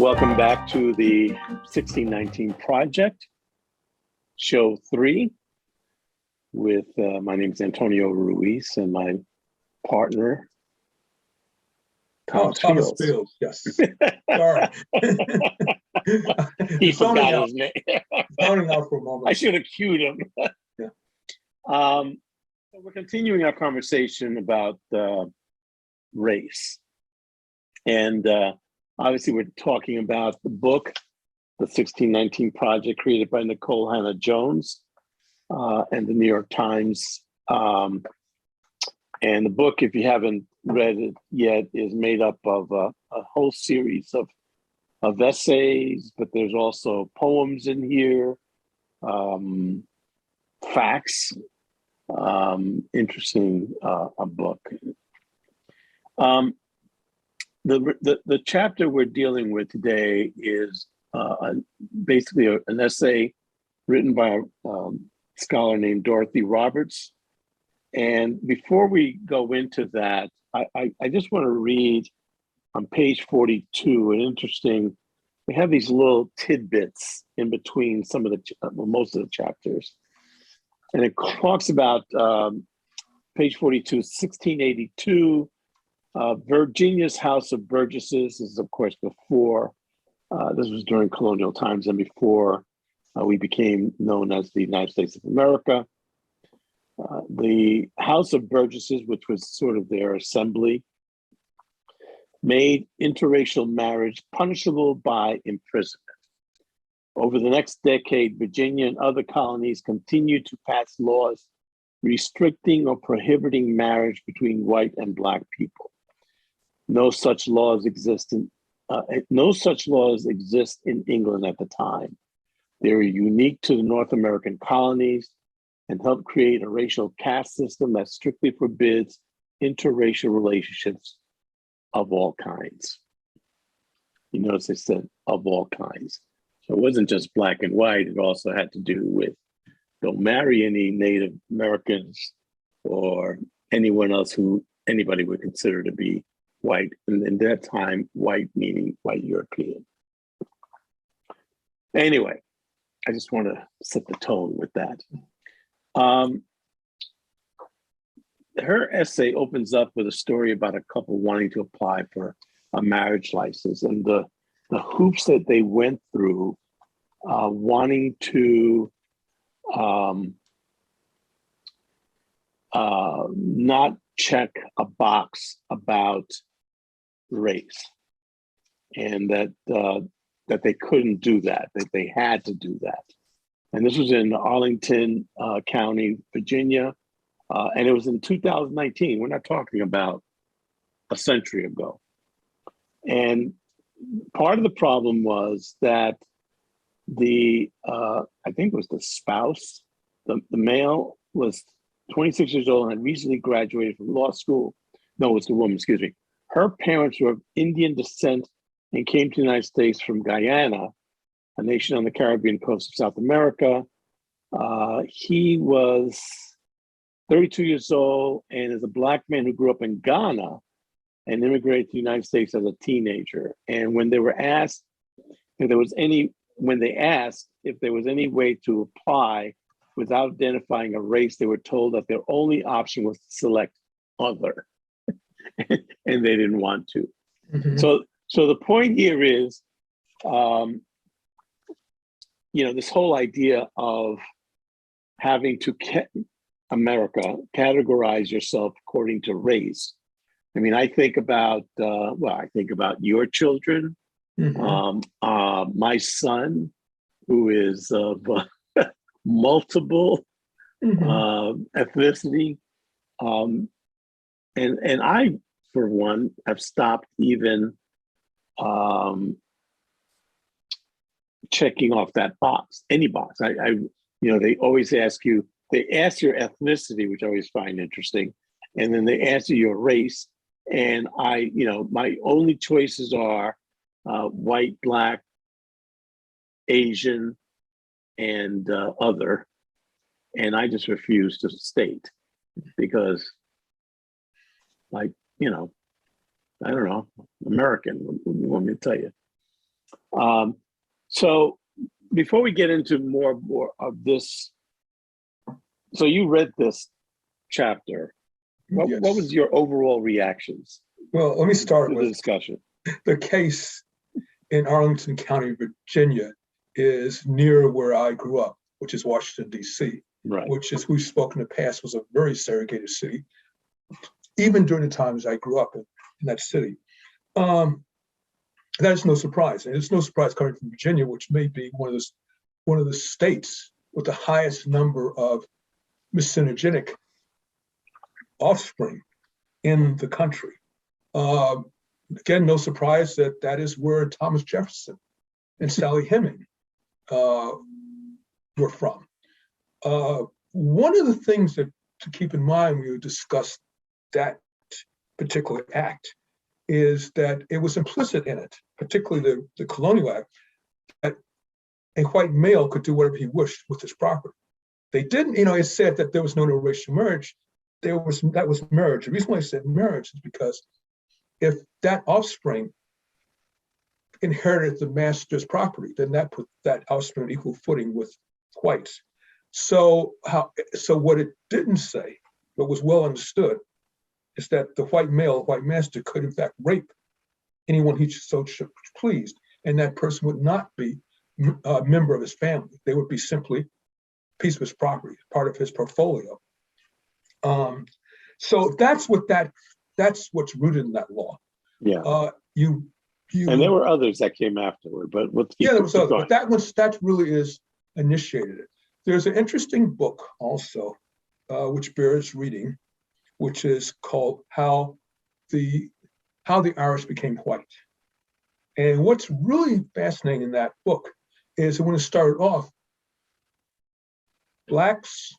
Welcome back to the 1619 Project, Show 3, with my name is Antonio Ruiz and my partner, Thomas Fields. Yes. Sorry. He forgot his name. Counting out for a moment. I should have cued him. Yeah. So we're continuing our conversation about race. And obviously, we're talking about the book, The 1619 Project, created by Nicole Hannah-Jones and the New York Times. And the book, if you haven't read it yet, is made up of a whole series of essays, but there's also poems in here, facts. Interesting a book. The chapter we're dealing with today is basically an essay written by a scholar named Dorothy Roberts. And before we go into that, I just want to read on page 42 an interesting, we have these little tidbits in between some of most of the chapters. And it talks about page 42, 1682, Virginia's House of Burgesses. This is, of course, before, this was during colonial times and before we became known as the United States of America. The House of Burgesses, which was sort of their assembly, made interracial marriage punishable by imprisonment. Over the next decade, Virginia and other colonies continued to pass laws restricting or prohibiting marriage between white and Black people. No such laws exist in England at the time. They were unique to the North American colonies and helped create a racial caste system that strictly forbids interracial relationships of all kinds. You notice they said of all kinds. So it wasn't just Black and white, it also had to do with don't marry any Native Americans or anyone else who anybody would consider to be white. And in that time, white meaning white European. Anyway, I just want to set the tone with that. Her essay opens up with a story about a couple wanting to apply for a marriage license and the hoops that they went through wanting to not check a box about race, and that they couldn't do that they had to do that. And this was in Arlington County, Virginia, and it was in 2019. We're not talking about a century ago. And part of the problem was that I think it was the spouse, the male was 26 years old and had recently graduated from law school. No, it was the woman, excuse me. Her parents were of Indian descent and came to the United States from Guyana, a nation on the Caribbean coast of South America. He was 32 years old and is a Black man who grew up in Ghana and immigrated to the United States as a teenager. And when they were asked if there was any way to apply without identifying a race, they were told that their only option was to select other, and they didn't want to. Mm-hmm. So the point here is, this whole idea of having to categorize yourself according to race. I mean, I think about your children. Mm-hmm. My son, who is of multiple ethnicity, and I, for one, have stopped even checking off that box, any box. They always ask you. They ask your ethnicity, which I always find interesting, and then they answer your race. And my only choices are white, Black, Asian, and other. And I just refuse to state because, I don't know, American, what do you want me to tell you? So before we get into more of this, so you read this chapter. What Yes. was your overall reactions Well, let me start to the with discussion? the case in Arlington County, Virginia, is near where I grew up, which is Washington, D.C., Right. which, as we've spoken in the past, was a very segregated city, even during the times I grew up in that city. That is no surprise. And it's no surprise coming from Virginia, which may be one of the states with the highest number of miscegenate offspring in the country. Again, no surprise that that is where Thomas Jefferson and Sally Heming were from. One of the things that to keep in mind when you discuss that particular act is that it was implicit in it, particularly the Colonial Act, that a white male could do whatever he wished with his property. They didn't, it said that there was no interracial marriage. That was marriage. The reason why I said marriage is because if that offspring inherited the master's property, then that put that offspring on equal footing with whites. So what it didn't say, but was well understood, is that the white master could in fact rape anyone he so pleased, and that person would not be a member of his family. They would be simply a piece of his property, part of his portfolio. So that's what's rooted in that law. Yeah. And there were others that came afterward, but there was others, but that really is initiated it. There's an interesting book also, which bears reading, which is called How the Irish Became White. And what's really fascinating in that book is when it started off, blacks,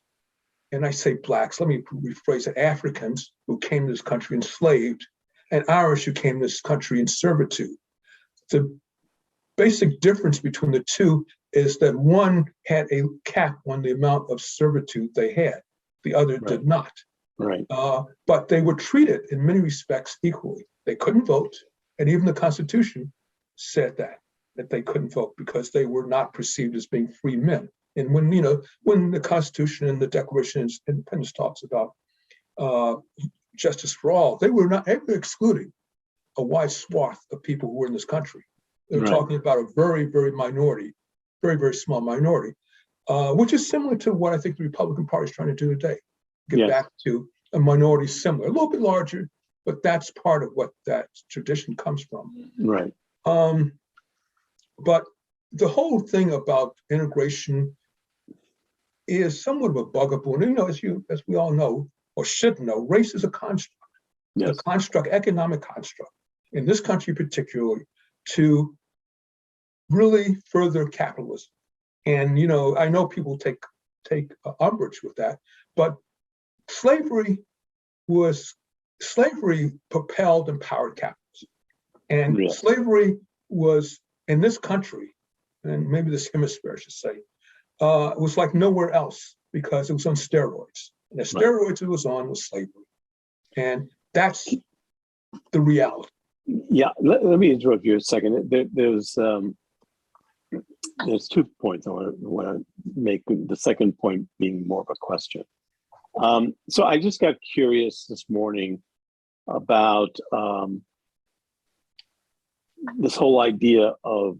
and I say blacks, let me rephrase it, Africans who came to this country enslaved, and Irish who came to this country in servitude. The basic difference between the two is that one had a cap on the amount of servitude they had, the other did not. Right. But they were treated in many respects equally. They couldn't vote, and even the Constitution said that they couldn't vote because they were not perceived as being free men. And when the Constitution and the Declaration of Independence talks about justice for all, they were excluding a wide swath of people who were in this country. They were talking about a very, very minority, very, very small minority, which is similar to what I think the Republican Party is trying to do today. Get back to a minority similar, a little bit larger, but that's part of what that tradition comes from. Right. But the whole thing about integration is somewhat of a bugaboo. And, as we all know, or should know, race is a construct. Yes. A construct, economic construct, in this country particularly, to really further capitalism. And, I know people take umbrage with that, but slavery propelled and powered capitalism. And slavery was, in this country, and maybe this hemisphere, I should say, was like nowhere else because it was on steroids. And the steroids it was on was slavery. And that's the reality. Yeah, let me interrupt you a second. There's 2 points I want to make, the second point being more of a question. So I just got curious this morning about this whole idea of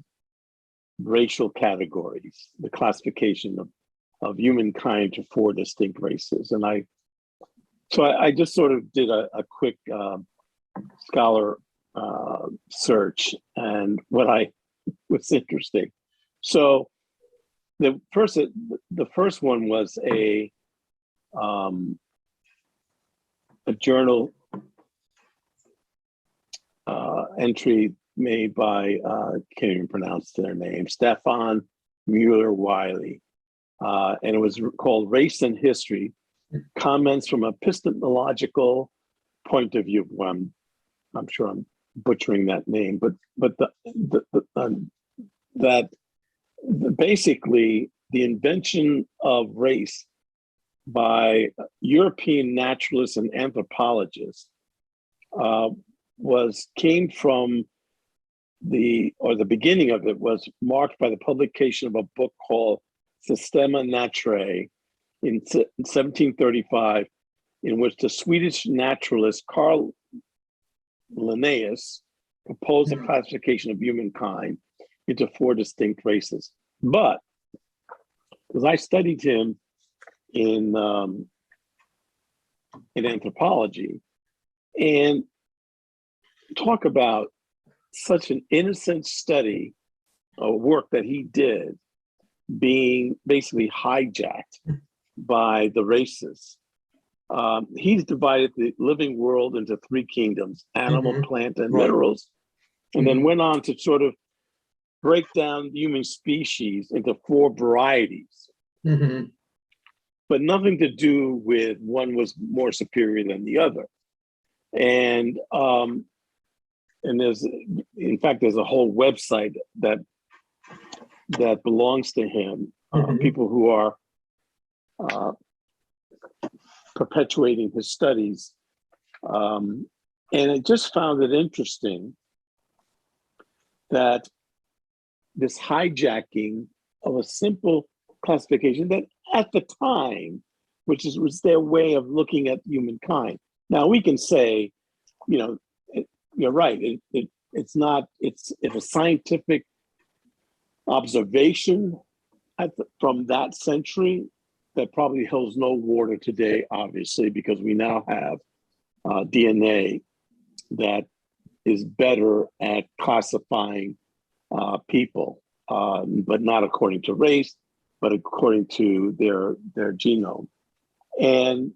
racial categories, the classification of humankind to 4 distinct races. And I just sort of did a quick scholar search, and what was interesting. So the first one was a journal entry made by can't even pronounce their name, Stefan Mueller-Wiley, and it was called "Race and History: Comments from Epistemological Point of View." Well, I'm sure I'm butchering that name, but basically the invention of race by European naturalists and anthropologists came from the beginning of it was marked by the publication of a book called Systema Naturae in 1735, in which the Swedish naturalist Carl Linnaeus proposed a classification of humankind into 4 distinct races. But because I studied him in anthropology, and talk about such an innocent study or work that he did being basically hijacked by the races. He's divided the living world into 3 kingdoms: animal, plant, and minerals, and then went on to sort of break down the human species into 4 varieties, but nothing to do with one was more superior than the other. And there's, in fact, there's a whole website that belongs to him. People who are perpetuating his studies, and I just found it interesting that this hijacking of a simple classification that at the time, was their way of looking at humankind. Now we can say, you're right. It's a scientific observation from that century that probably holds no water today, obviously, because we now have DNA that is better at classifying people, but not according to race, but according to their genome. And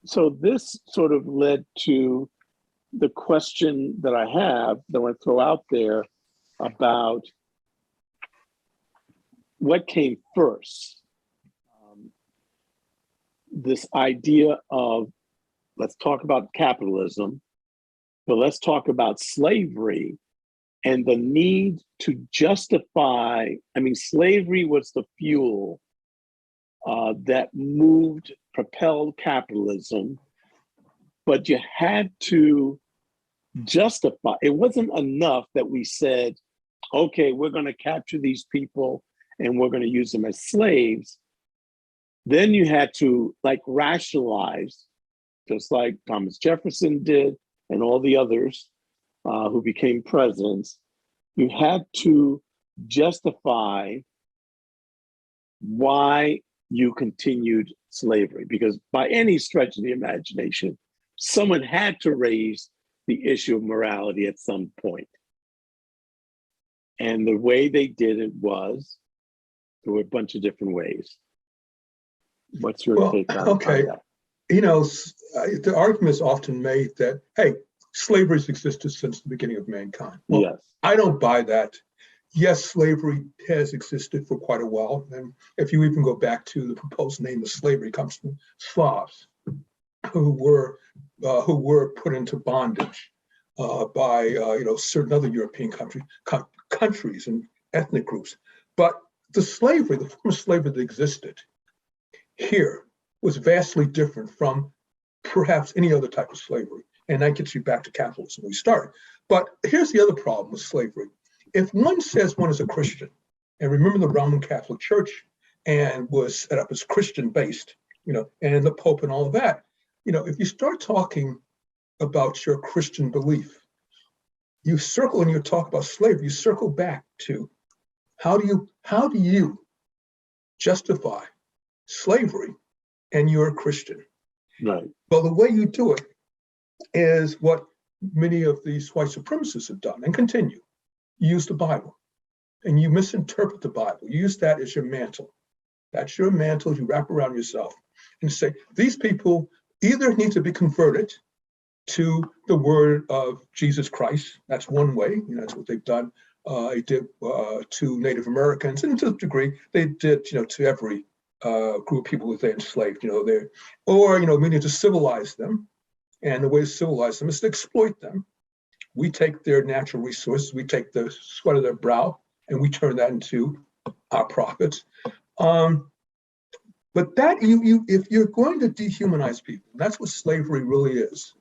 so this sort of led to the question that I have that I want to throw out there about what came first. This idea of, let's talk about capitalism, but let's talk about slavery and the need to justify. I mean, slavery was the fuel that propelled capitalism, but you had to justify. It wasn't enough that we said, okay, we're going to capture these people and we're going to use them as slaves. Then you had to rationalize, just like Thomas Jefferson did and all the others who became presidents. You had to justify why you continued slavery, because by any stretch of the imagination, someone had to raise the issue of morality at some point. And the way they did it was through a bunch of different ways. What's your take on that? The argument is often made that, hey, slavery has existed since the beginning of mankind. Well, yes. I don't buy that. Yes, slavery has existed for quite a while. And if you even go back to the proposed name of slavery, comes from Slavs who were put into bondage by certain other European countries and ethnic groups. But the form of slavery that existed here was vastly different from perhaps any other type of slavery. And that gets you back to capitalism we started. But here's the other problem with slavery. If one says one is a Christian, and remember the Roman Catholic Church and was set up as Christian based, and the Pope and all of that, if you start talking about your Christian belief, you circle, and you talk about slavery, you circle back to how do you justify slavery and you're a Christian? Right. Well, the way you do it is what many of these white supremacists have done and continue. You use the Bible and you misinterpret the Bible. You use that as your mantle. That's your mantle you wrap around yourself and say, these people either need to be converted to the word of Jesus Christ. That's one way. That's what they've done. They did to Native Americans, and to a degree, they did, to every group of people that they enslaved, or we need to civilize them. And the way to civilize them is to exploit them. We take their natural resources, we take the sweat of their brow, and we turn that into our profits. But that if you're going to dehumanize people, that's what slavery really is.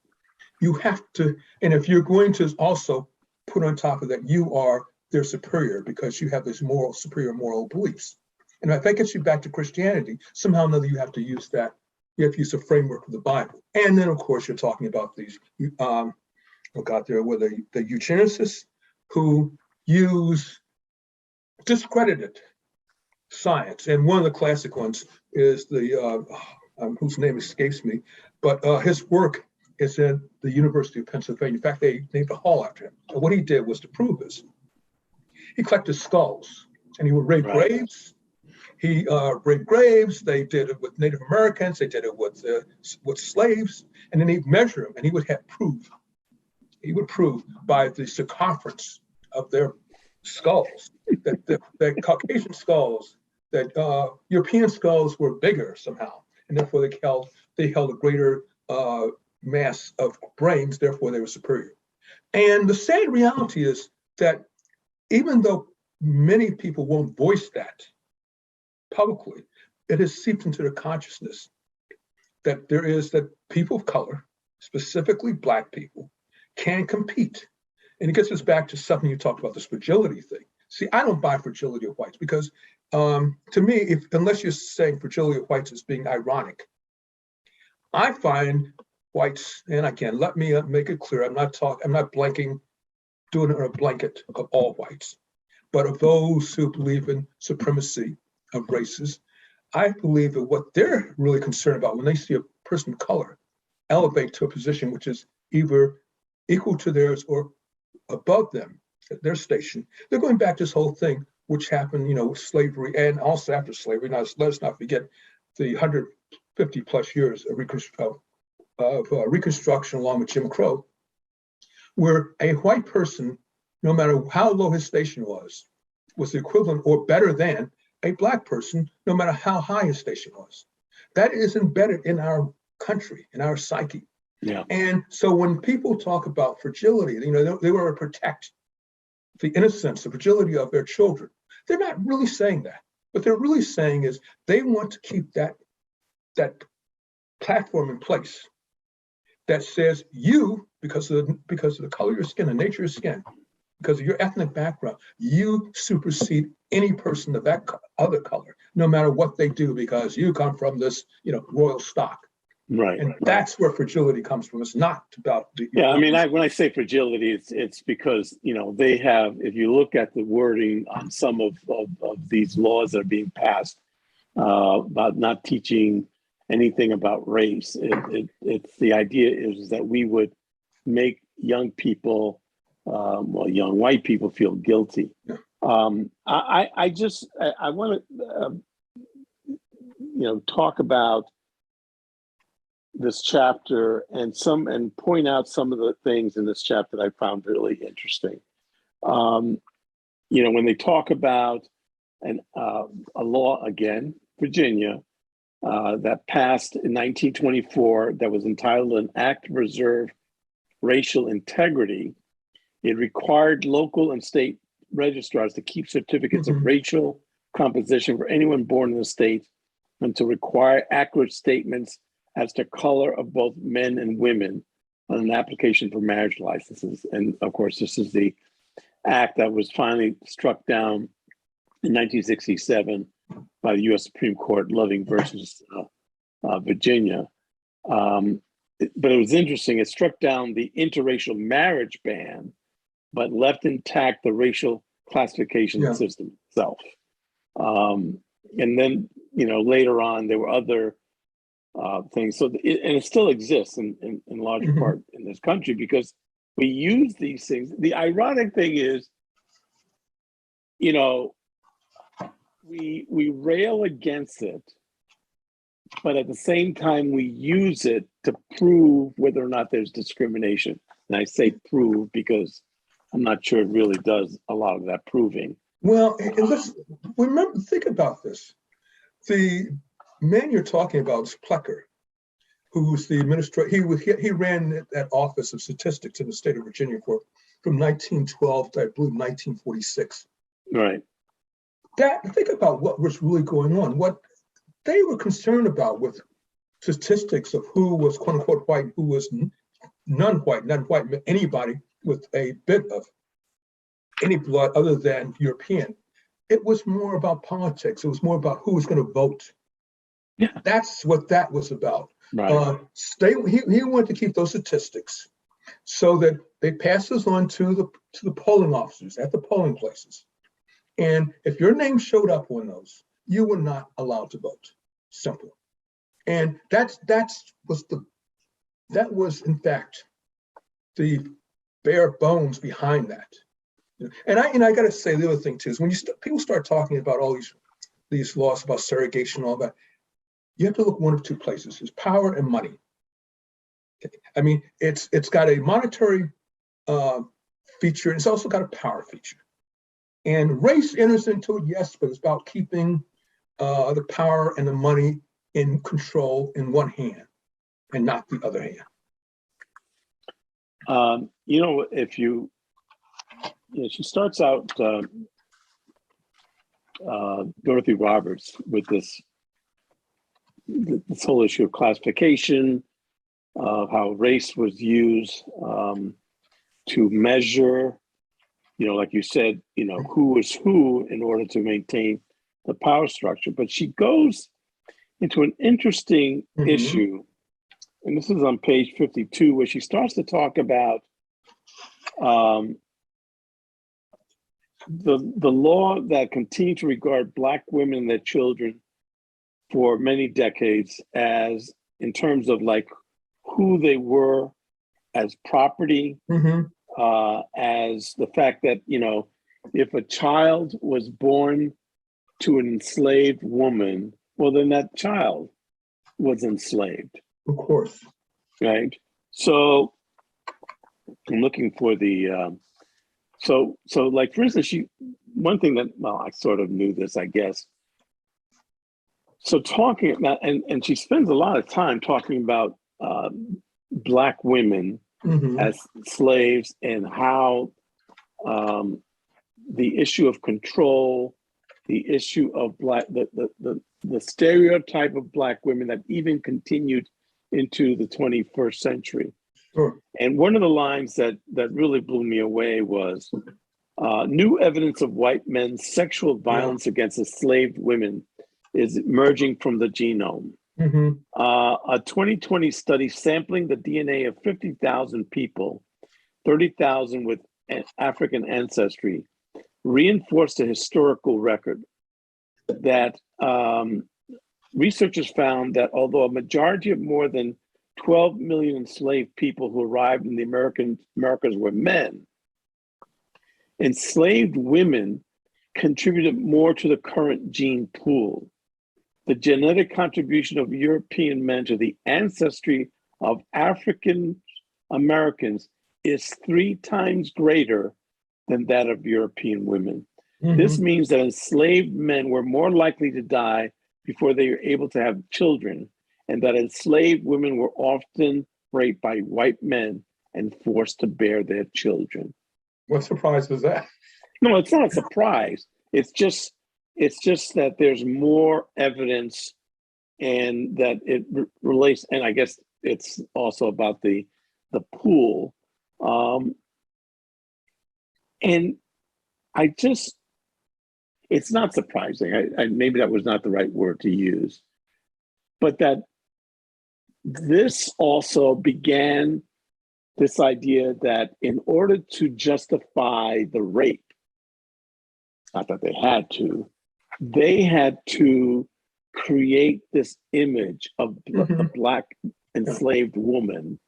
You have to, and if you're going to also put on top of that, you are their superior because you have these superior moral beliefs. And if that gets you back to Christianity, somehow or another you have to use that. You have to use the framework of the Bible. And then, of course, you're talking about these, oh God, there were the eugenicists who use discredited science. And one of the classic ones is the, whose name escapes me, but his work is in the University of Pennsylvania. In fact, they named a hall after him. And what he did was to prove this. He collected skulls and he would rape graves. He raped graves. They did it with Native Americans. They did it with slaves. And then he'd measure them, and he would have proof. He would prove by the circumference of their skulls that the Caucasian skulls, that European skulls were bigger somehow, and therefore they held a greater mass of brains. Therefore, they were superior. And the sad reality is that even though many people won't voice that publicly, it has seeped into their consciousness that people of color, specifically Black people, can compete. And it gets us back to something you talked about, this fragility thing. See, I don't buy fragility of whites because to me, unless you're saying fragility of whites as being ironic, I find whites, and again, let me make it clear, I'm not doing it on a blanket of all whites, but of those who believe in supremacy of races. I believe that what they're really concerned about when they see a person of color elevate to a position which is either equal to theirs or above them at their station, they're going back to this whole thing which happened, with slavery and also after slavery. Now, let's not forget the 150 plus years of Reconstruction along with Jim Crow, where a white person, no matter how low his station was the equivalent or better than a Black person, no matter how high his station was. That is embedded in our country, in our psyche. Yeah. And so when people talk about fragility, they want to protect the innocence, the fragility of their children. They're not really saying that. What they're really saying is they want to keep that platform in place that says you, because of the color of your skin, the nature of your skin, because of your ethnic background, you supersede any person of that other color, no matter what they do, because you come from this, royal stock. Right. And that's where fragility comes from. It's not about the. Yeah, I mean, when I say fragility, it's because, they have, if you look at the wording on some of these laws that are being passed about not teaching anything about race, it's the idea is that we would make young people, young white people feel guilty. Yeah. I want to, talk about this chapter and point out some of the things in this chapter that I found really interesting. When they talk about a law, again, Virginia, that passed in 1924 that was entitled an Act to Preserve Racial Integrity. It required local and state registrars to keep certificates of racial composition for anyone born in the state and to require accurate statements as to color of both men and women on an application for marriage licenses. And of course, this is the act that was finally struck down in 1967 by the U.S. Supreme Court, Loving versus Virginia. But it was interesting. It struck down the interracial marriage ban, but left intact the racial classification system itself. And then, later on, there were other things. So, and it still exists in larger part in this country because we use these things. The ironic thing is, we rail against it, but at the same time, we use it to prove whether or not there's discrimination. And I say prove because I'm not sure it really does a lot of that proving. Well, let's think about this. The man you're talking about is Plecker, who's the administrator. He ran that Office of Statistics in the state of Virginia from 1912 to, I believe, 1946. Right. Think about what was really going on. What they were concerned about with statistics of who was quote unquote white, who was non-white, anybody with a bit of any blood other than European. It was more about politics. It was more about who was going to vote. Yeah. That's what that was about. Right. He wanted to keep those statistics so that they pass those on to the polling officers at the polling places. And if your name showed up on those, you were not allowed to vote. Simple. And that was in fact the bare bones behind that. And I got to say the other thing too is when people start talking about all these laws about surrogation and all that, you have to look one of two places: is power and money. Okay. I mean, it's got a monetary feature, and it's also got a power feature. And race enters into it, yes, but it's about keeping the power and the money in control in one hand and not the other hand. She starts out, Dorothy Roberts, with this whole issue of classification, of how race was used to measure, like you said, who was who in order to maintain the power structure. But she goes into an interesting issue, and this is on page 52, where she starts to talk about the law that continued to regard Black women and their children for many decades as, in terms of like who they were as property, as the fact that, if a child was born to an enslaved woman, well, then that child was enslaved. Of course. Right. So I'm looking for the, so like, for instance, one thing that, I sort of knew this, I guess. So talking about, and she spends a lot of time talking about Black women as slaves, and how the issue of control, the issue of the stereotype of Black women that even continued into the 21st century. Sure. And one of the lines that really blew me away was, new evidence of white men's sexual violence against enslaved women is emerging from the genome. A 2020 study sampling the DNA of 50,000 people, 30,000 with African ancestry, reinforced a historical record that researchers found that although a majority of more than 12 million enslaved people who arrived in the Americas were men, enslaved women contributed more to the current gene pool. The genetic contribution of European men to the ancestry of African Americans is 3 times greater than that of European women. This means that enslaved men were more likely to die before they were able to have children, and that enslaved women were often raped by white men and forced to bear their children. What surprise was that? No, it's not a surprise. It's just that there's more evidence, and that it relates, and I guess it's also about the pool. And it's not surprising. Maybe that was not the right word to use, but that this also began this idea that in order to justify the rape, not that they had to create this image of a Black enslaved woman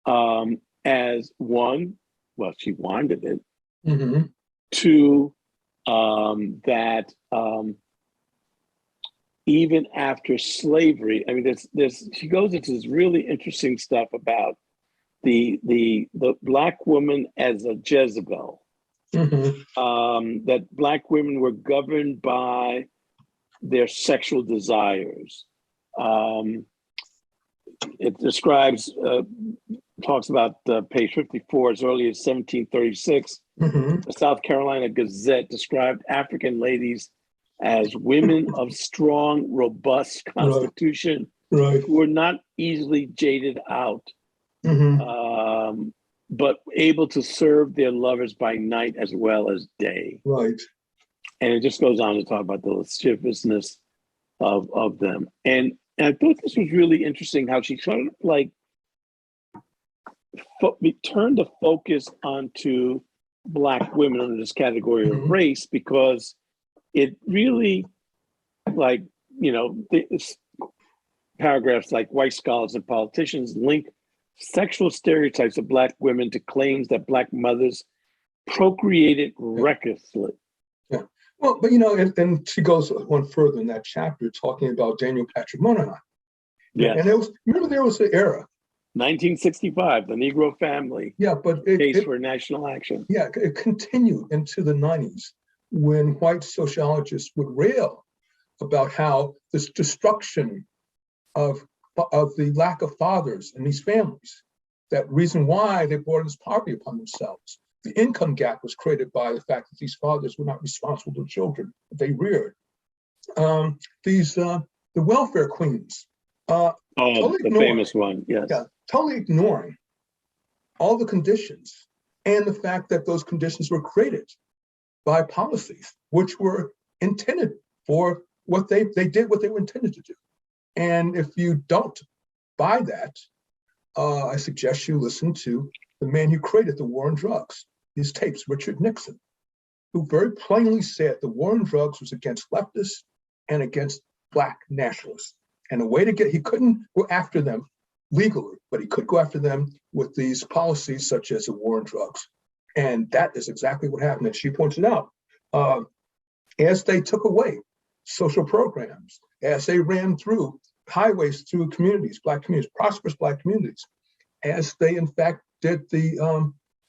as one, well, she wanted it, two, that even after slavery, I mean, she goes into this really interesting stuff about the Black woman as a Jezebel. That Black women were governed by their sexual desires. It describes, talks about page 54, as early as 1736, the South Carolina Gazette described African ladies as women of strong, robust constitution, who were not easily jaded out but able to serve their lovers by night as well as day. Right. And it just goes on to talk about the lasciviousness of them. And I thought this was really interesting how she sort of like turned the focus onto Black women under this category of race, because it really, like, you know, paragraphs like white scholars and politicians link sexual stereotypes of Black women to claims that Black mothers procreated recklessly. Yeah. Well, but you know, and she goes one further in that chapter talking about Daniel Patrick Moynihan. Yeah. And there was an era. 1965, the Negro family. Yeah, but case for national action. Yeah, it continued into the 90s when white sociologists would rail about how this destruction of the lack of fathers in these families, that reason why they brought this poverty upon themselves. The income gap was created by the fact that these fathers were not responsible for children that they reared. The welfare queens. Totally the famous one, yes. Yeah, totally ignoring all the conditions and the fact that those conditions were created by policies which were intended for what they did what they were intended to do. And if you don't buy that, I suggest you listen to the man who created the war on drugs, his tapes, Richard Nixon, who very plainly said the war on drugs was against leftists and against Black nationalists. And the way to he couldn't go after them legally, but he could go after them with these policies such as the war on drugs. And that is exactly what happened. And she pointed out, as they took away social programs, as they ran through highways through communities, Black communities, prosperous Black communities, as they in fact did the,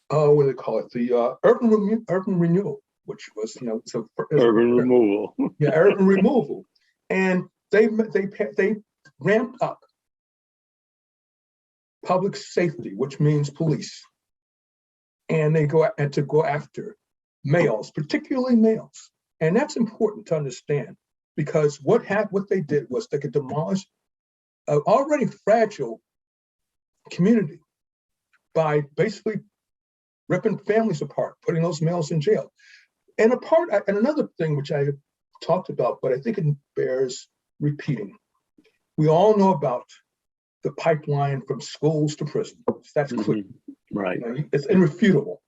what do they call it? The urban renewal, which was, you know, urban removal. Yeah, urban removal. And they ramped up public safety, which means police. And they go after males, particularly males. And that's important to understand, because what they did was they could demolish an already fragile community by basically ripping families apart, putting those males in jail. And another thing which I talked about, but I think it bears repeating. We all know about the pipeline from schools to prison. That's clear. Right. You know, it's irrefutable.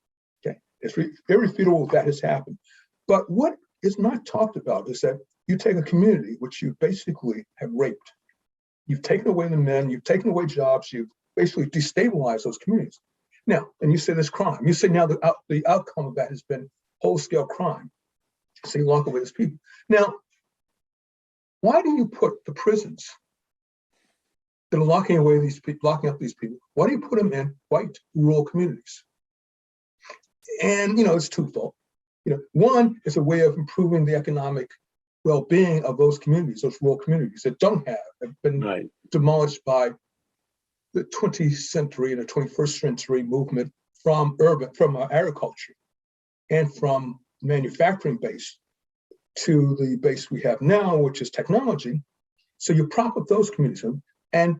Okay, it's irrefutable that has happened. But what is not talked about is that you take a community which you basically have raped. You've taken away the men, you've taken away jobs, you've basically destabilized those communities. Now, and you say there's crime. You say now the outcome of that has been whole-scale crime. So you lock away these people. Now, why do you put the prisons that are locking up these people, why do you put them in white rural communities? And, you know, it's twofold. You know, one is a way of improving the economic well-being of those communities, those rural communities that have been demolished by the 20th century and the 21st century movement from agriculture and from manufacturing base to the base we have now, which is technology. So you prop up those communities. And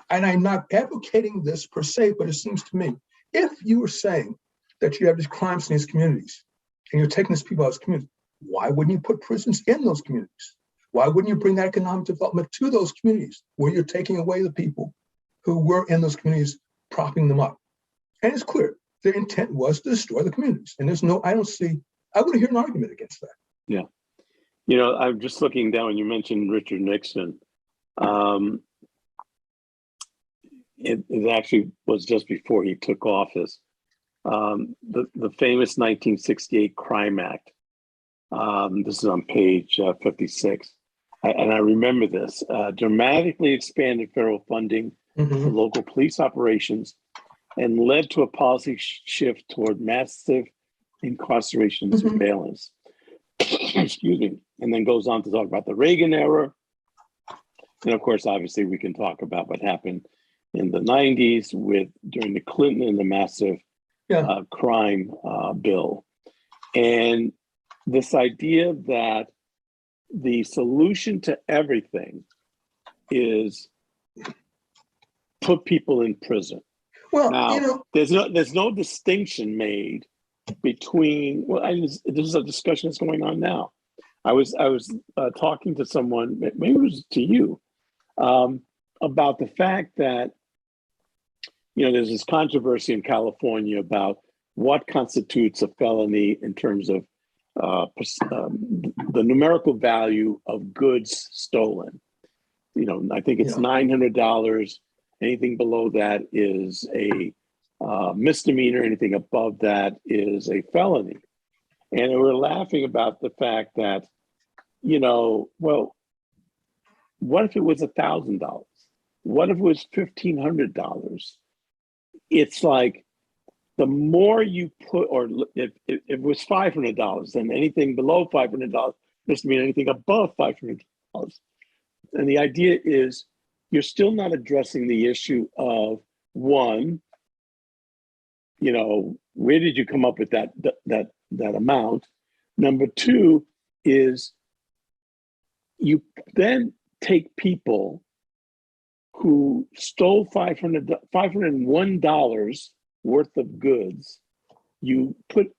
I'm not advocating this per se, but it seems to me, if you were saying that you have these crimes in these communities and you're taking these people out of these communities, why wouldn't you put prisons in those communities? Why wouldn't you bring that economic development to those communities where you're taking away the people who were in those communities, propping them up? And it's clear, their intent was to destroy the communities. And I wouldn't hear an argument against that. Yeah. You know, I'm just looking down, you mentioned Richard Nixon. It actually was just before he took office. The famous 1968 Crime Act. This is on page 56. And I remember this. Dramatically expanded federal funding for local police operations and led to a policy shift toward massive incarceration and surveillance. Excuse me. And then goes on to talk about the Reagan era. And of course, obviously, we can talk about what happened in the 90s during the Clinton and the massive crime bill. And this idea that the solution to everything is put people in prison. Well, Now, there's no distinction made between. Well, this is a discussion that's going on now. I was talking to someone, maybe it was to you, about the fact that there's this controversy in California about what constitutes a felony in terms of the numerical value of goods stolen. I think it's $900. Anything below that is a misdemeanor. Anything above that is a felony. And we're laughing about the fact that, well, what if it was $1,000? What if it was $1,500? It's like the more you put, or if it was $500, then anything below $500 must mean anything above $500. And the idea is you're still not addressing the issue of, one, where did you come up with that amount? Number two is you then take people who stole $501 worth of goods, you put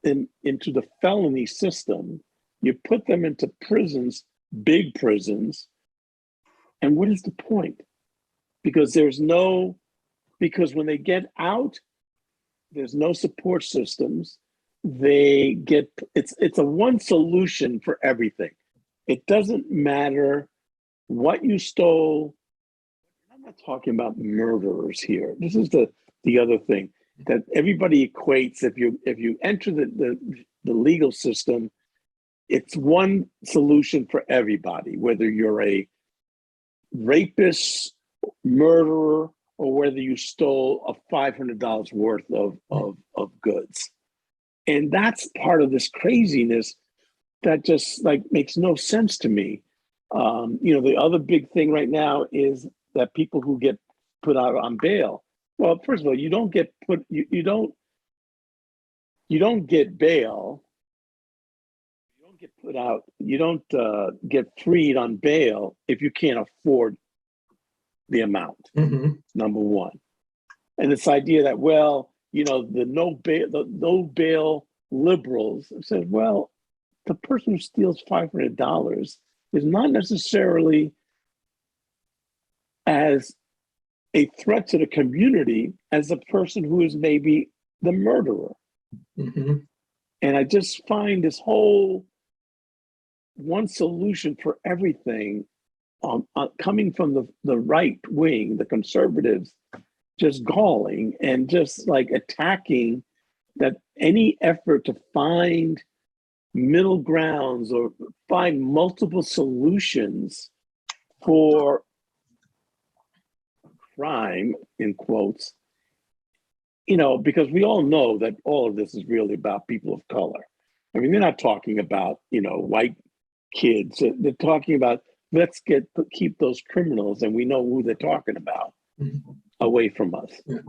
them into the felony system, you put them into prisons, big prisons, and what is the point? Because because when they get out, there's no support systems. It's a one solution for everything. It doesn't matter what you stole. I'm not talking about murderers here. This is the other thing that everybody equates. If you enter the legal system, it's one solution for everybody, whether you're a rapist, murderer, or whether you stole a $500 worth of goods. And that's part of this craziness that just makes no sense to me. The other big thing right now is that people who get put out on bail. Well, first of all, you don't get bail. You don't get put out. You don't get freed on bail if you can't afford the amount. Mm-hmm. Number one, and this idea that the no bail liberals have said, well, the person who steals $500 is not necessarily as a threat to the community as the person who is maybe the murderer. Mm-hmm. And I just find this whole one solution for everything coming from the right wing, the conservatives, just galling and just attacking that any effort to find middle grounds or find multiple solutions for crime, in quotes, because we all know that all of this is really about people of color. I mean, they're not talking about, white kids. They're talking about, let's keep those criminals, and we know who they're talking about, away from us. Yeah.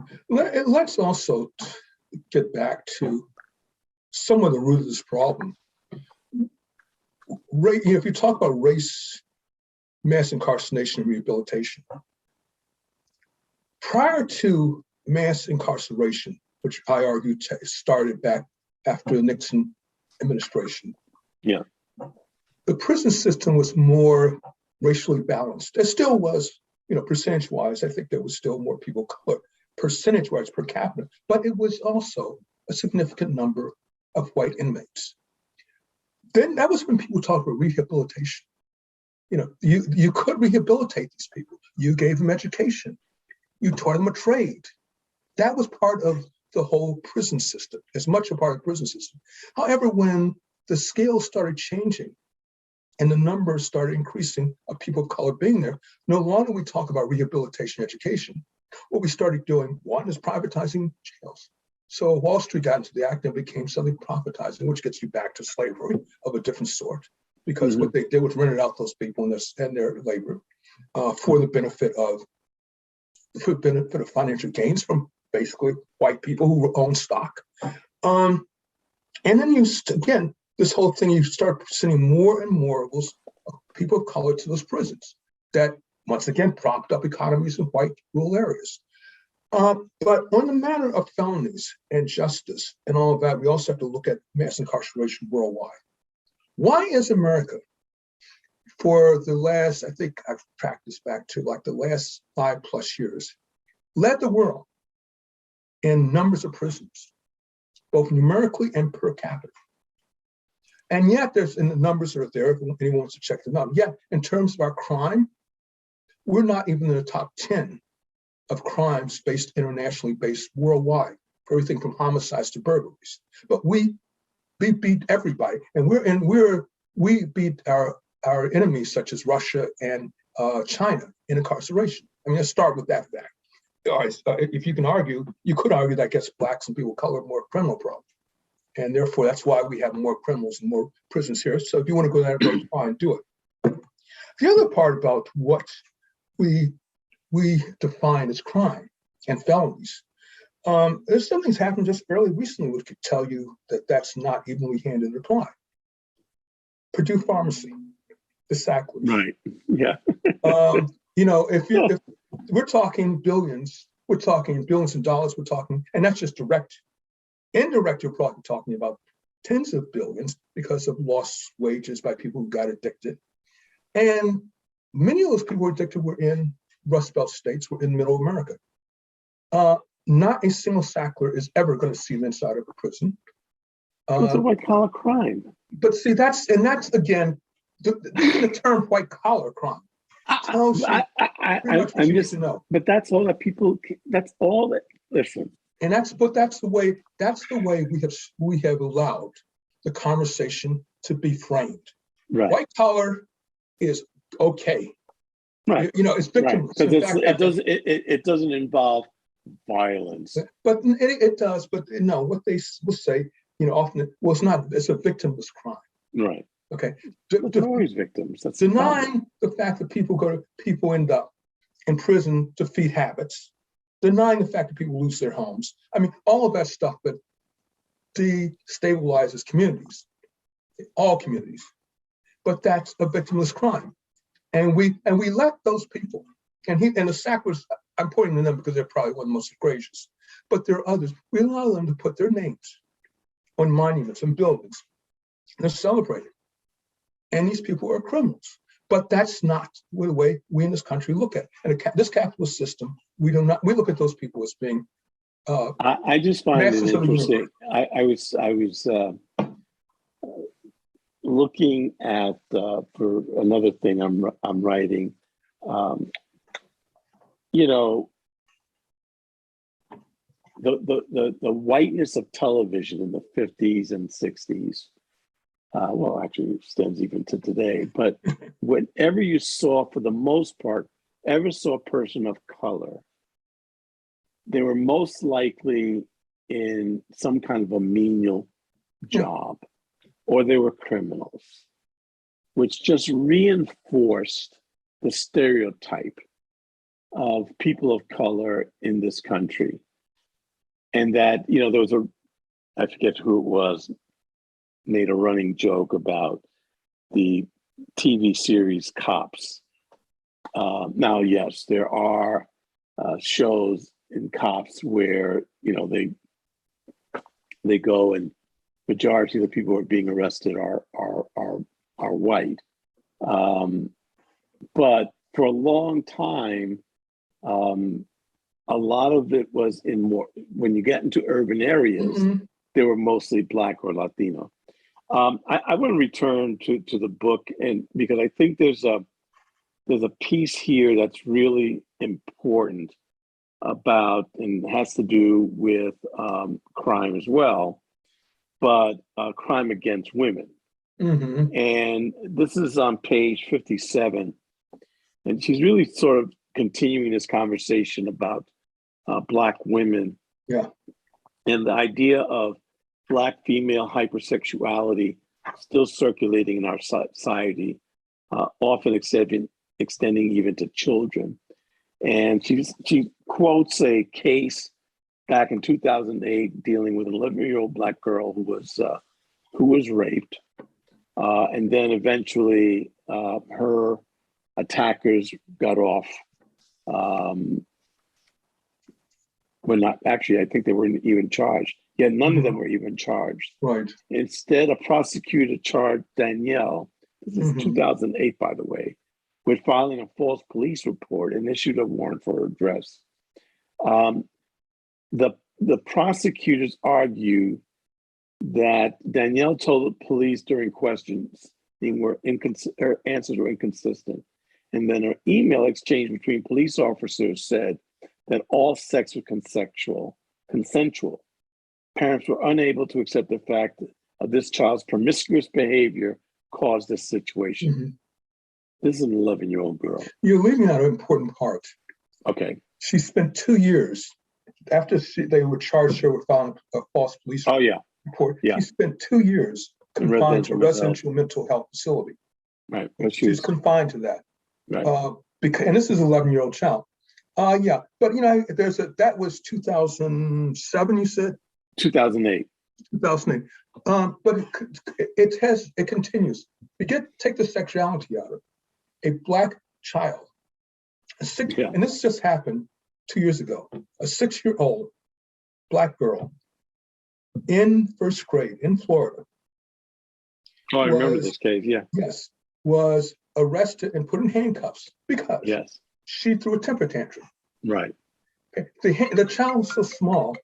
Let's also get back to some of the root of this problem. If you talk about race, mass incarceration, and rehabilitation, prior to mass incarceration, which I argue started back after the Nixon administration, the prison system was more racially balanced. It still was, percentage-wise, I think there was still more people of color, percentage-wise per capita, but it was also a significant number of white inmates. Then that was when people talked about rehabilitation. You could rehabilitate these people. You gave them education. You taught them a trade. That was part of the whole prison system, as much a part of the prison system. However, when the scale started changing and the numbers started increasing of people of color being there, no longer we talk about rehabilitation education. What we started doing, one, is privatizing jails. So Wall Street got into the act and became something privatizing, which gets you back to slavery of a different sort, because what they did was rented out those people and their labor for the benefit of financial gains from basically white people who own stock. And then this whole thing, you start sending more and more of those people of color to those prisons that, once again, propped up economies in white rural areas. But on the matter of felonies and justice and all of that, we also have to look at mass incarceration worldwide. Why is America, for the last, I think I've tracked this back to like the last 5+ years, led the world in numbers of prisoners, both numerically and per capita? And yet and the numbers are there if anyone wants to check them out. Yet in terms of our crime, we're not even in the top 10 of crimes internationally based worldwide, everything from homicides to burglaries. But we beat everybody, and we beat our enemies such as Russia and China in incarceration. I mean, let's start with that fact. If you can argue, you could argue that gets blacks and people of color more criminal problems. And therefore, that's why we have more criminals and more prisons here. So if you want to go that road, fine, do it. The other part about what we define as crime and felonies, there's something's happened just fairly recently which could tell you that that's not evenly handed applied. Purdue Pharmacy, the Sacklers. Right. Yeah. If we're talking billions, we're talking billions of dollars, and that's just direct. Indirect, you're probably talking about tens of billions because of lost wages by people who got addicted. And many of those people who were addicted were in Rust Belt states, were in middle America. Not a single Sackler is ever going to see the inside of a prison. It's a white collar crime. But see, that's again, the term white collar crime tells you pretty much what you need to know. But that's all that listen. And that's the way we have allowed the conversation to be framed. Right. White collar is okay. Right. It's victim. Because it doesn't involve violence. But it does. But no, what they will say, often, it's a victimless crime. Right. Okay. They're always victims. That's denying the fact that people end up in prison to feed habits. Denying the fact that people lose their homes. I mean, all of that stuff that destabilizes communities, all communities. But that's a victimless crime. And we let those people, and the Sacklers, I'm pointing to them because they're probably one of the most egregious, but there are others. We allow them to put their names on monuments and buildings. They're celebrated. And these people are criminals. But that's not the way we in this country look at it. And this capitalist system, we look at those people as being I just find it interesting. I was looking at for another thing I'm writing. The whiteness of television in the 50s and 60s. Well, actually extends even to today, but whenever you saw, for the most part, ever saw a person of color, they were most likely in some kind of a menial job, or they were criminals, which just reinforced the stereotype of people of color in this country. And that, there was I forget who it was, made a running joke about the TV series Cops. Now, yes, there are shows in Cops where they go and majority of the people who are being arrested are white. But for a long time, a lot of it was when you get into urban areas, they were mostly Black or Latino. I want to return to the book, and because I think there's a piece here that's really important about, and has to do with crime as well, but crime against women. And this is on page 57, and she's really sort of continuing this conversation about Black women. Yeah. And the idea of Black female hypersexuality still circulating in our society, often extending even to children. And she quotes a case back in 2008 dealing with an 11-year-old Black girl who was raped, and then eventually her attackers got off Well, not actually, I think they weren't even charged. Yeah, none of them were even charged. Right. Instead, a prosecutor charged Danielle, this is 2008, by the way, with filing a false police report and issued a warrant for her arrest. The prosecutors argue that Danielle told the police during questions her answers were inconsistent. And then her email exchange between police officers said that all sex was consensual. Parents were unable to accept the fact of this child's promiscuous behavior caused this situation. This is an 11-year-old girl. You're leaving out an important part. Okay. She spent 2 years after they were charged her with filing a false police report. Yeah. She spent 2 years confined to a residential mental health facility. Right. She was confined to that. Right. And this is an 11-year-old child. Yeah, but that was 2007. You said 2008. 2008. But it continues. Take the sexuality out of it. A Black child, and this just happened 2 years ago. A 6-year-old Black girl in first grade in Florida. Oh, I remember this case. Yeah. Yes, was arrested and put in handcuffs because she threw a temper tantrum. Right. Okay. The child was so small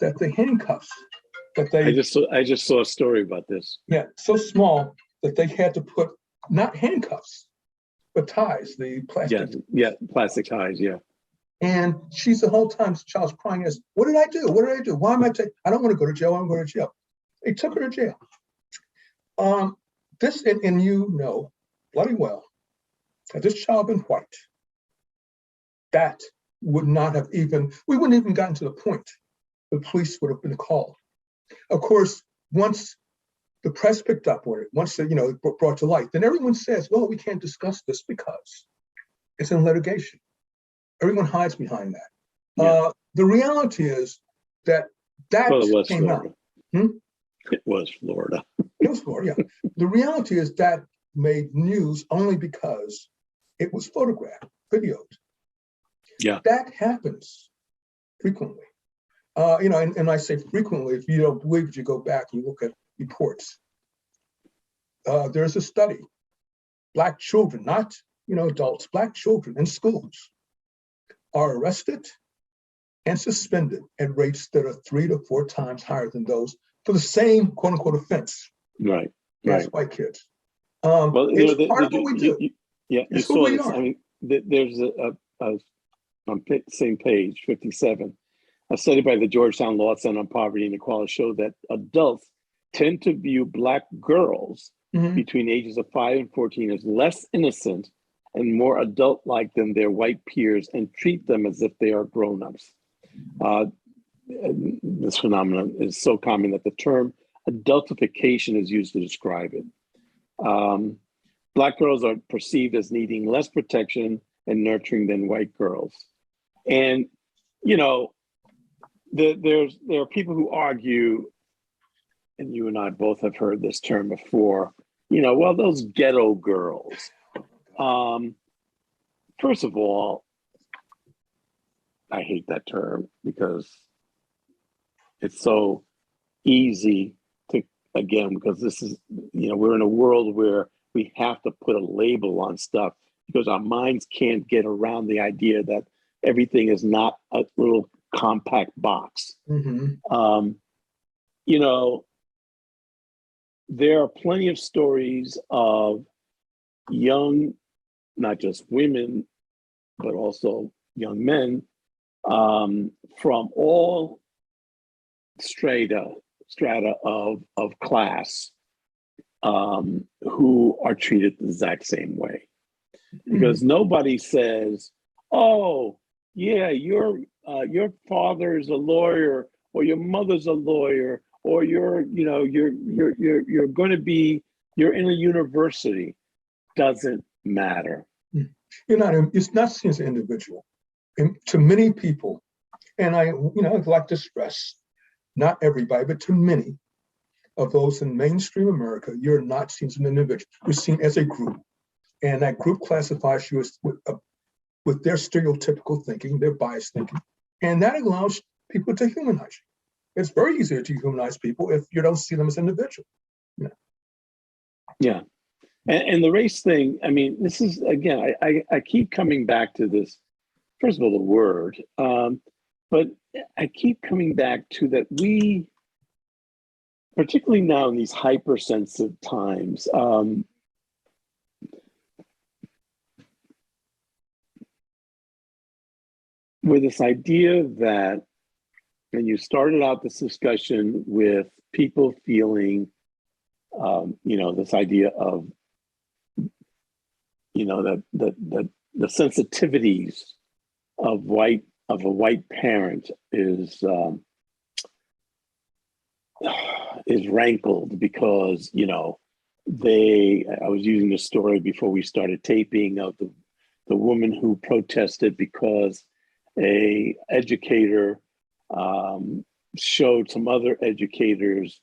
that the handcuffs that they I just saw a story about this. Yeah, so small that they had to put not handcuffs, but ties, the plastic. Yeah, plastic ties, yeah. And she's the whole time, the child's crying as, what did I do? What did I do? Why am I taking? I don't want to go to jail. I want to go to jail. They took her to jail. This, and you know bloody well, had this child been white, that would not have we wouldn't even gotten to the point the police would have been called. Of course, once the press picked up on it, once they, brought to light, then everyone says, well, we can't discuss this because it's in litigation. Everyone hides behind that. Yeah. The reality is that came out. It was Florida. It was Florida, yeah. The reality is that made news only because it was photographed, videoed. Yeah. That happens frequently. And I say frequently, if you don't believe it, you go back and you look at reports. There's a study. Black children, not adults, Black children in schools are arrested and suspended at rates that are 3 to 4 times higher than those for the same quote unquote offense. Right. As white kids. Well, it's part of what we do. You saw this. I mean, there's on same page 57. A study by the Georgetown Law Center on Poverty and Equality showed that adults tend to view Black girls between ages of 5 and 14 as less innocent and more adult-like than their white peers and treat them as if they are grown-ups. This phenomenon is so common that the term adultification is used to describe it. Black girls are perceived as needing less protection and nurturing than white girls. And, there are people who argue, and you and I both have heard this term before, well, those ghetto girls. First of all, I hate that term because it's so easy to, again, because this is, we're in a world where we have to put a label on stuff because our minds can't get around the idea that everything is not a little compact box. There are plenty of stories of young, not just women, but also young men from all strata of class who are treated the exact same way. Because nobody says, oh, yeah, your father's a lawyer, or your mother's a lawyer, or you're going to be, you're in a university. Doesn't matter. It's not seen as an individual. And to many people, and I'd like to stress, not everybody, but to many of those in mainstream America, you're not seen as an individual. You're seen as a group. And that group classifies you as with their stereotypical thinking, their biased thinking. And that allows people to humanize you. It's very easy to humanize people if you don't see them as individuals. Yeah. And the race thing, I mean, this is, again, I keep coming back to this, first of all, the word, but I keep coming back to that we, particularly now in these hypersensitive times, with this idea that, and you started out this discussion with people feeling, this idea of, that the sensitivities of a white parent is rankled because I was using a story before we started taping of the woman who protested because a educator showed some other educators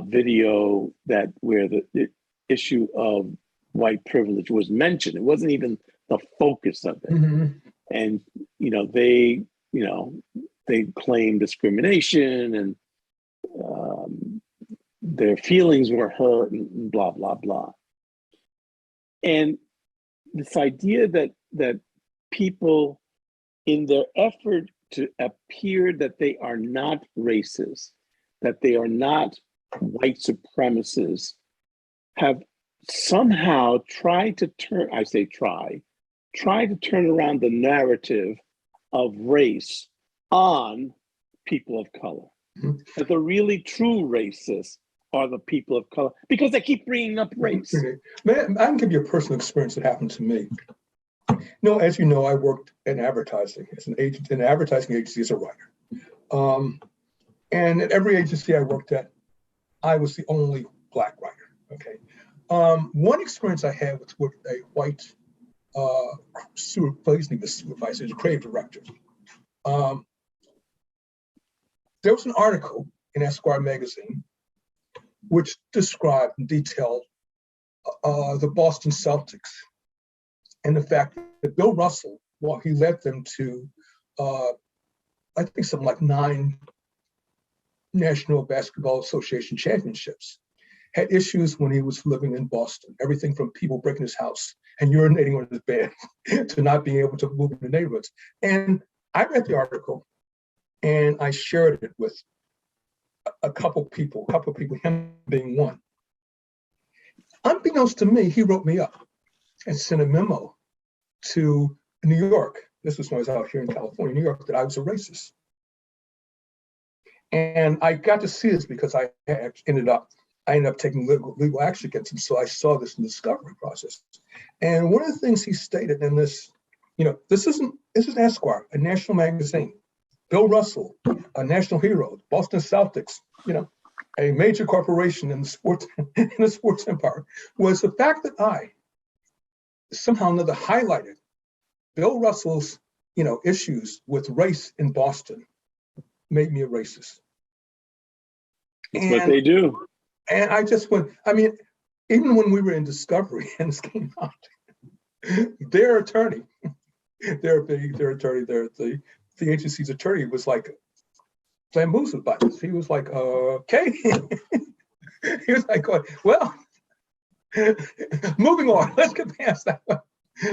video where the issue of white privilege was mentioned. It wasn't even the focus of it. Mm-hmm. And they claim discrimination and their feelings were hurt and blah blah blah. And this idea that people, in their effort to appear that they are not racist, that they are not white supremacists, have somehow tried to turn, I say try to turn around the narrative of race on people of color. Mm-hmm. That the really true racists are the people of color because they keep bringing up race. I can give you a personal experience that happened to me. As you know, I worked in advertising as an agent in an advertising agency as a writer. And at every agency I worked at, I was the only Black writer. Okay. One experience I had was with a white supervisor, creative director. There was an article in Esquire magazine which described in detail the Boston Celtics and the fact that Bill Russell, while he led them to, I think something like 9 National Basketball Association championships, had issues when he was living in Boston. Everything from people breaking his house and urinating on his bed to not being able to move in the neighborhoods. And I read the article and I shared it with a couple people, him being one. Unbeknownst to me, he wrote me up and sent a memo to New York. This was when I was out here in California, New York, that I was a racist. And I got to see this because I ended up taking legal action against him. So I saw this in the discovery process. And one of the things he stated in this, this is Esquire, a national magazine. Bill Russell, a national hero, Boston Celtics, a major corporation in the sports empire, was the fact that I somehow or another highlighted Bill Russell's, issues with race in Boston made me a racist. That's what they do. And I just went, even when we were in discovery and this came out, their attorney, the agency's attorney was like bamboozled by this. He was like, okay. He was like, well, moving on, let's get past that one.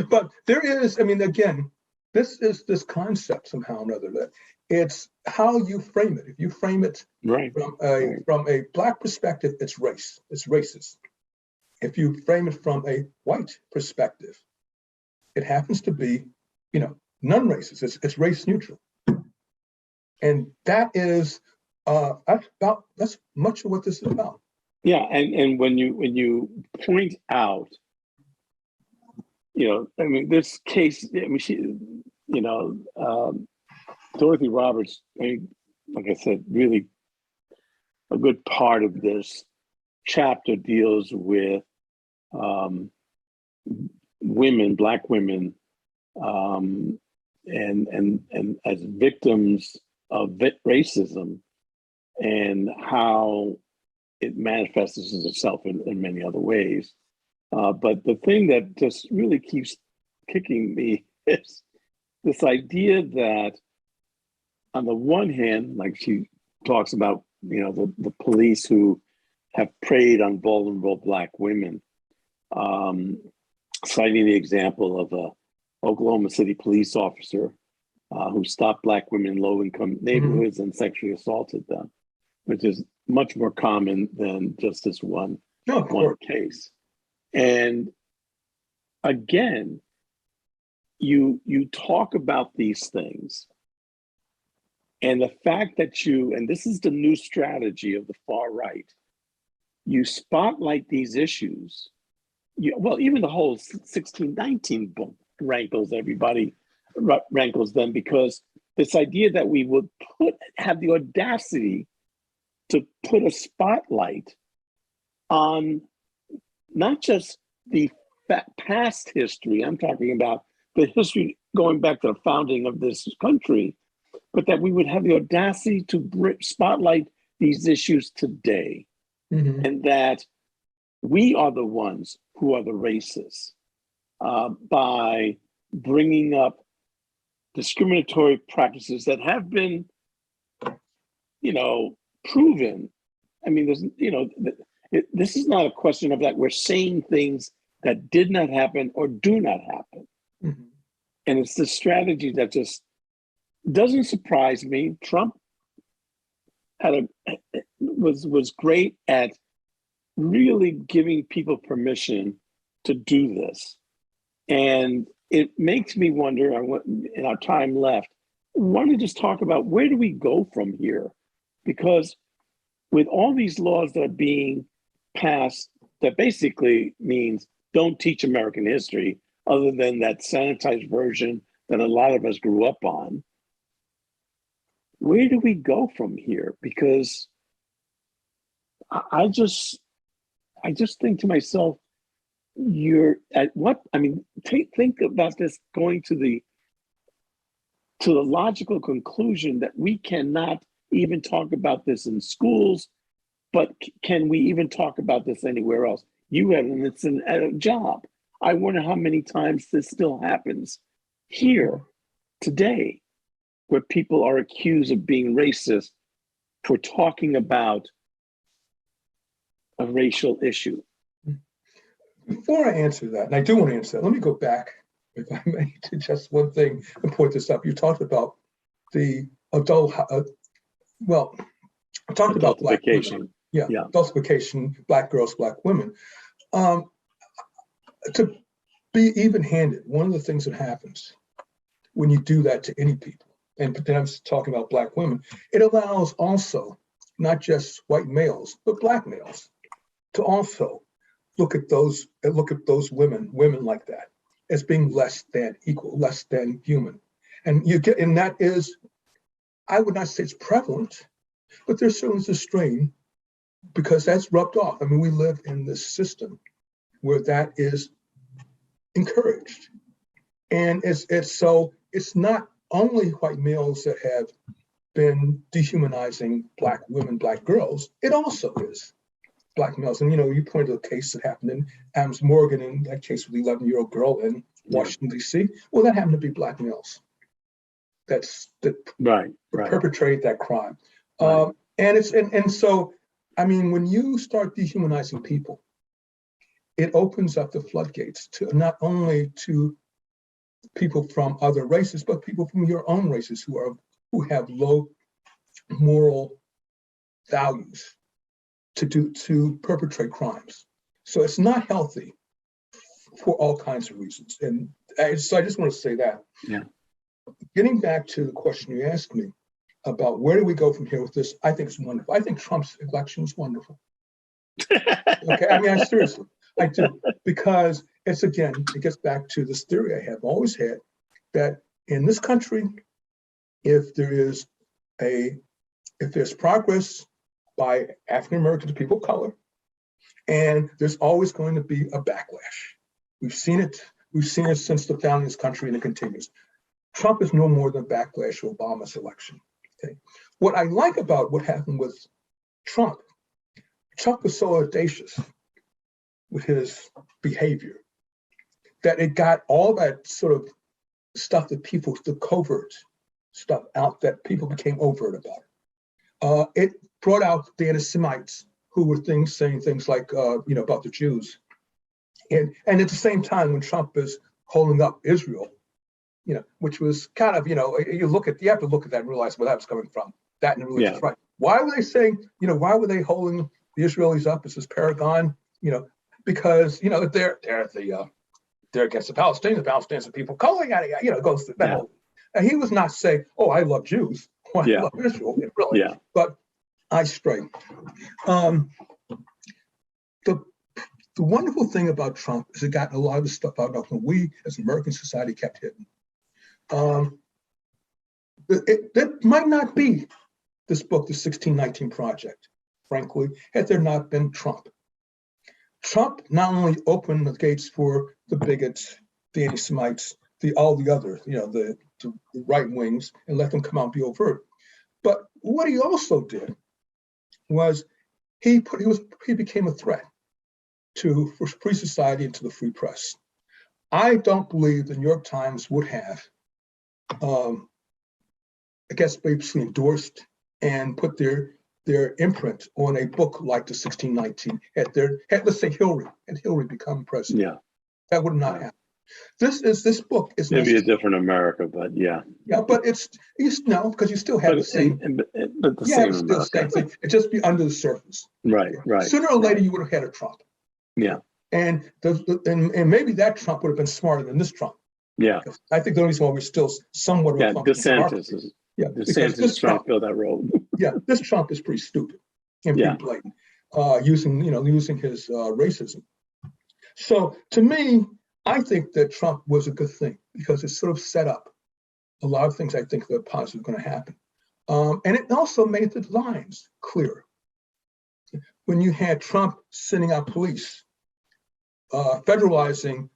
But there is, again, this is this concept somehow or another that it's how you frame it. If you frame it from a Black perspective, it's race, it's racist. If you frame it from a white perspective, it happens to be, non-racist. It's race neutral, and that is that's much of what this is about. Yeah, and when you point out, this case, Dorothy Roberts, like I said, really a good part of this chapter deals with women, Black women, and as victims of racism and how it manifests itself in many other ways. But the thing that just really keeps kicking me is this idea that on the one hand, like she talks about, the police who have preyed on vulnerable Black women, citing the example of a Oklahoma City police officer who stopped Black women in low-income neighborhoods and sexually assaulted them, which is much more common than just this one case. And again, you talk about these things, and the fact that and this is the new strategy of the far right, you spotlight these issues. Even the whole 1619 book rankles them, because this idea that we would have the audacity to put a spotlight on not just the past history, I'm talking about the history going back to the founding of this country, but that we would have the audacity to spotlight these issues today, and that we are the ones who are the racists by bringing up discriminatory practices that have been, proven. I mean, this is not a question of that we're saying things that did not happen or do not happen. And it's the strategy that just doesn't surprise me. Trump was great at really giving people permission to do this. And it makes me wonder, in our time left, I want to just talk about where do we go from here? Because with all these laws that are being passed, that basically means don't teach American history other than that sanitized version that a lot of us grew up on. Where do we go from here? Because I just think to myself, think about this going to the logical conclusion that we cannot even talk about this in schools, but can we even talk about this anywhere else? It's a job. I wonder how many times this still happens here today, where people are accused of being racist for talking about a racial issue. Before I answer that, and I do want to answer that, let me go back, if I may, to just one thing and point this up. You talked about the Black women. Yeah, adultification, Black girls, Black women. To be even-handed, one of the things that happens when you do that to any people, and then I'm talking about Black women, it allows also not just white males, but Black males to also look at those women like that as being less than equal, less than human. And that is, I would not say it's prevalent, but there's certainly a strain because that's rubbed off. I mean, we live in this system where that is encouraged. And it's not only white males that have been dehumanizing Black women, Black girls, it also is Black males. And you pointed to a case that happened in Adams Morgan, in that case with the 11-year-old girl in Washington, D.C. Well, that happened to be Black males that perpetrate that crime. And so, I mean, when you start dehumanizing people, it opens up the floodgates to not only to people from other races, but people from your own races who have low moral values to perpetrate crimes. So it's not healthy for all kinds of reasons. And so I just want to say that. Yeah. Getting back to the question you asked me about where do we go from here with this, I think it's wonderful. I think Trump's election is wonderful. Okay, I mean, seriously, I do. Because it gets back to this theory I have always had, that in this country, if there's progress by African Americans, people of color, and there's always going to be a backlash. We've seen it since the founding of this country, and it continues. Trump is no more than a backlash to Obama's election. Okay. What I like about what happened with Trump was so audacious with his behavior that it got all that sort of stuff that people, the covert stuff out that people became overt about. It brought out the anti-Semites who were saying things like, about the Jews. And at the same time, when Trump is holding up Israel, which was kind of, you have to look at that and realize where that was coming from, that and religious right. Why were they saying, why were they holding the Israelis up as this paragon? Because, they're against the Palestinians are people calling at it, goes to that whole. And he was not saying, oh, I love Jews, or I love Israel, really. Yeah. But I stray. The wonderful thing about Trump is it got a lot of the stuff out of when we, as American society, kept hidden. It might not be this book, the 1619 Project, frankly, had there not been Trump. Trump not only opened the gates for the bigots, the anti-Semites, all the other, the right wings, and let them come out and be overt. But what he also did was he became a threat for free society and to the free press. I don't believe the New York Times would have, basically endorsed and put their imprint on a book like the 1619 had let's say Hillary become president. Yeah, that would not happen. This book is maybe a different America, but yeah, but it's because you still have the same, but the same America. Same thing. It just be under the surface. Right. Sooner or later, you would have had a Trump. Yeah, and maybe that Trump would have been smarter than this Trump. Yeah, I think the only reason why we're still somewhat. DeSantis is. Yeah, DeSantis is trying to fill that role. This Trump is pretty stupid and pretty blatant, using his racism. So to me, I think that Trump was a good thing because it sort of set up a lot of things I think that are positive going to happen. And it also made the lines clearer. When you had Trump sending out police, federalizing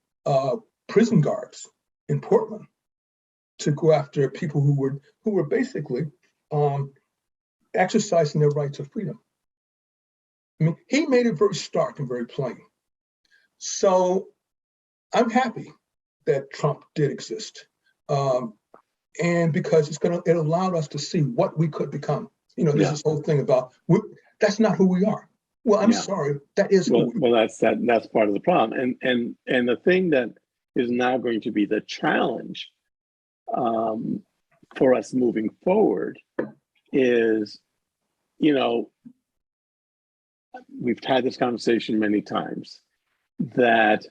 prison guards in Portland to go after people who were basically exercising their rights of freedom. I mean, he made it very stark and very plain. So I'm happy that Trump did exist, and because it allowed us to see what we could become. This whole thing about that's not who we are. Well, I'm sorry, that is who we are. Well, that's part of the problem, and the thing that is now going to be the challenge for us moving forward is, we've had this conversation many times, that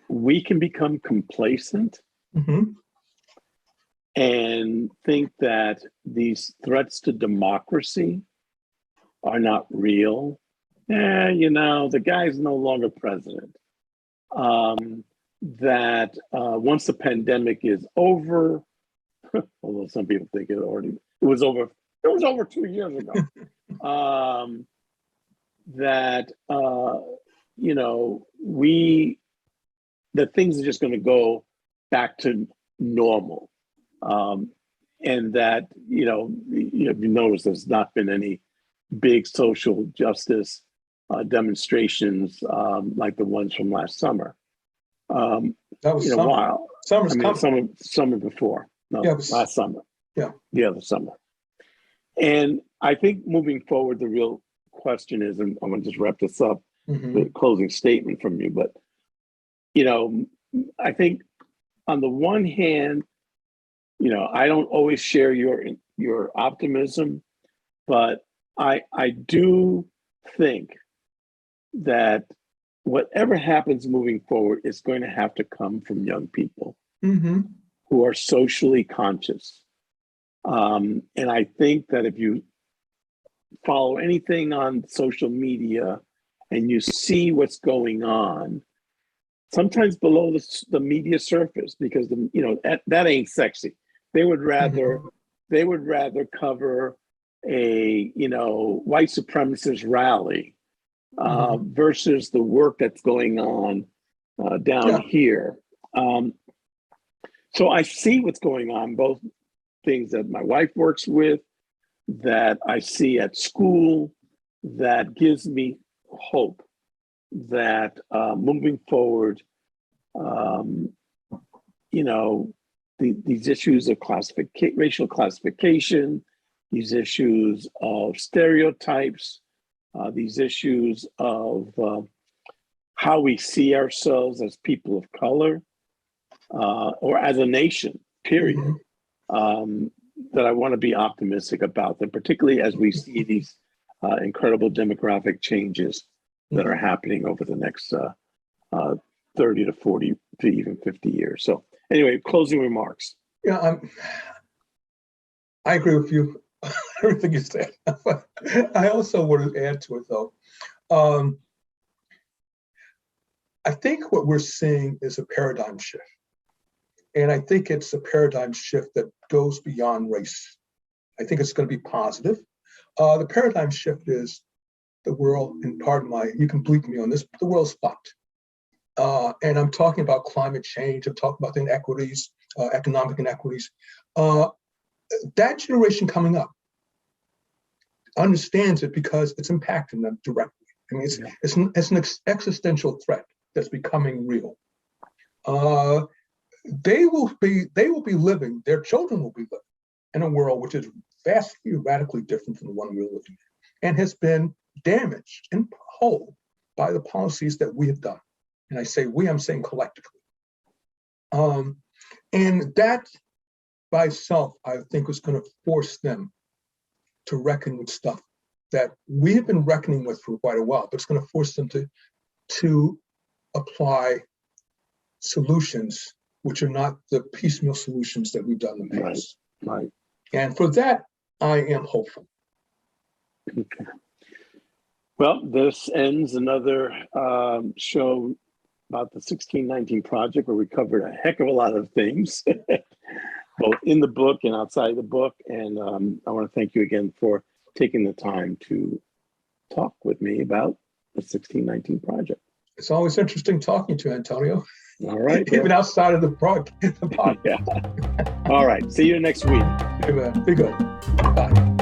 we can become complacent and think that these threats to democracy are not real. The guy's no longer president. That once the pandemic is over, although some people think it was over 2 years ago. That that things are just going to go back to normal, and that you notice there's not been any big social justice demonstrations like the ones from last summer. That was a while. Summer before. No, last summer. Yeah, the summer. And I think moving forward, the real question is, and I'm going to just wrap this up with a closing statement from you, but I think on the one hand, I don't always share your optimism, but I do think that whatever happens moving forward is going to have to come from young people who are socially conscious. And I think that if you follow anything on social media and you see what's going on, sometimes below the media surface, because that ain't sexy. They would rather cover a white supremacist rally versus the work that's going on down here. So I see what's going on, both things that my wife works with, that I see at school, that gives me hope that moving forward, these issues of racial classification, these issues of stereotypes, these issues of how we see ourselves as people of color or as a nation, period, that I want to be optimistic about, and particularly as we see these incredible demographic changes that are happening over the next 30 to 40 to even 50 years. So anyway, closing remarks. Yeah, I agree with you, everything you said. I also want to add to it, though. I think what we're seeing is a paradigm shift. And I think it's a paradigm shift that goes beyond race. I think it's going to be positive. The paradigm shift is the world, and pardon you can bleep me on this, but the world's fucked. And I'm talking about climate change, I'm talking about the inequities, economic inequities. That generation coming up understands it because it's impacting them directly. I mean, it's an existential threat that's becoming real. They will be living, their children will be living in a world which is vastly, radically different from the one we're living in, and has been damaged in whole by the policies that we have done. And I say we, I'm saying collectively. And that by itself, I think, is going to force them to reckon with stuff that we have been reckoning with for quite a while, but it's going to force them to apply solutions which are not the piecemeal solutions that we've done in the past. Right. And for that, I am hopeful. Okay. Well, this ends another show about the 1619 Project, where we covered a heck of a lot of things, both in the book and outside the book. And I want to thank you again for taking the time to talk with me about the 1619 Project. It's always interesting talking to you, Antonio. All right. Even outside of the podcast. Yeah. All right. See you next week. Hey, man. Be good. Bye.